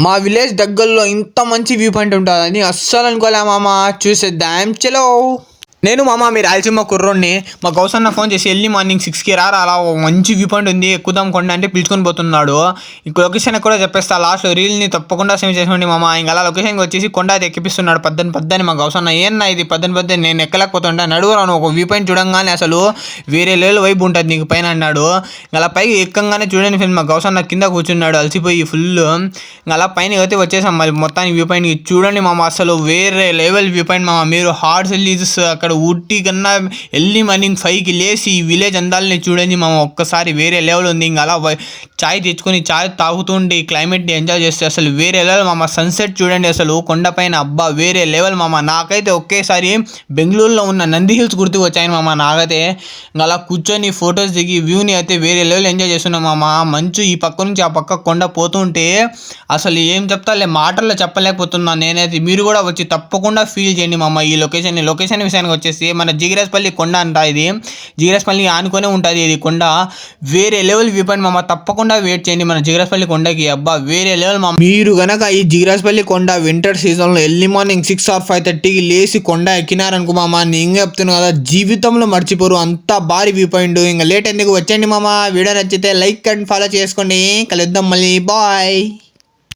మా విలేజ్ దగ్గరలో ఇంత మంచి వ్యూ పాయింట్ ఉంటుందని అస్సలు అనుకోలే మామ. చూసేద్దాం చలో. నేను మామ మీరు రాయలసీమ కుర్రోడిని. మా గౌసన్న ఫోన్ చేసి ఎర్లీ మార్నింగ్ 6కి రారా, అలా మంచి వ్యూ పాయింట్ ఉంది ఎక్కుదాం కొండ అంటే పిలుచుకొని పోతున్నాడు. ఇంక లొకేషన్ కూడా చెప్పేస్తా లాస్ట్లో, రీల్ని తప్పకుండా సేవ్ చేసుకోండి మామ. ఇంకా అలా లొకేషన్కి వచ్చేసి కొండ అయితే ఎక్కిపిస్తున్నాడు పద్దని మా గౌసన్న. ఏన్నా ఇది పద్దని నేను ఎక్కలేకపోతుంటా, నడువురాను ఒక వ్యూ పాయింట్ చూడంగానే అసలు వేరే లెవెల్ వైబ్ ఉంటుంది నీకు పైన అన్నాడు. అలా పైకి ఎక్కంగానే చూడండి ఫ్రెండ్, మా గౌసన్న కింద కూర్చున్నాడు అలసిపోయి ఫుల్. అలా పైన అయితే వచ్చేసాం మరి మొత్తానికి వ్యూ పాయింట్కి. చూడండి మామ అసలు వేరే లెవెల్ వ్యూ పాయింట్ మామ. మీరు హార్ట్ రిలీజెస్ అక్కడ ఊటీ కన్నా ఎర్లీ మార్నింగ్ 5కి లేచి ఈ విలేజ్ అందాలని చూడండి మామ, ఒక్కసారి వేరే లెవెల్ ఉంది. ఇంకా అలా చాయ్ తెచ్చుకొని చాయ్ తాగుతుండి క్లైమేట్ని ఎంజాయ్ చేస్తే అసలు వేరే లెవెల్ మామ. సన్సెట్ చూడండి అసలు కొండపైన, అబ్బా వేరే లెవెల్ మామ. నాకైతే ఒకేసారి బెంగళూరులో ఉన్న నంది హిల్స్ గుర్తుకు వచ్చాయి మామ నాకైతే. అలా కూర్చొని ఫొటోస్ దిగి వ్యూని అయితే వేరే లెవెల్ ఎంజాయ్ చేస్తున్నాం మామ. మంచు ఈ పక్క నుంచి ఆ పక్క కొండ పోతుంటే అసలు ఏం చెప్తాలే, మాటల్లో చెప్పలేకపోతున్నాను నేనైతే. మీరు కూడా వచ్చి తప్పకుండా ఫీల్ చేయండి మామ ఈ లొకేషన్ విషయానికి వచ్చేసి మన జిగిరాస్పల్లి కొండ అంట. ఇది జిగిరాస్పల్లి ఆనుకొనే ఉంటుంది ఇది కొండ. వేరే లెవెల్ వ్యూ పాయింట్ మామ, తప్పకుండా వెయిట్ చేయండి మన జిగిరాస్పల్లి కొండకి. అబ్బా వేరే లెవెల్ మామ. మీరు గనక ఈ జిగిరాస్పల్లి కొండ వింటర్ సీజన్లో ఎర్లీ మార్నింగ్ 6 or 5:30కి లేచి కొండ ఎక్కినారనుకో మామ, నేను చెప్తున్నా కదా జీవితంలో మర్చిపోరు, అంత భారీ వ్యూ పాయింట్. ఇంకా లేట్ ఎందుకు వచ్చండి మామ. వీడియో నచ్చితే లైక్ అండ్ ఫాలో చేసుకోండి. కలుద్దాం మళ్ళీ, బాయ్.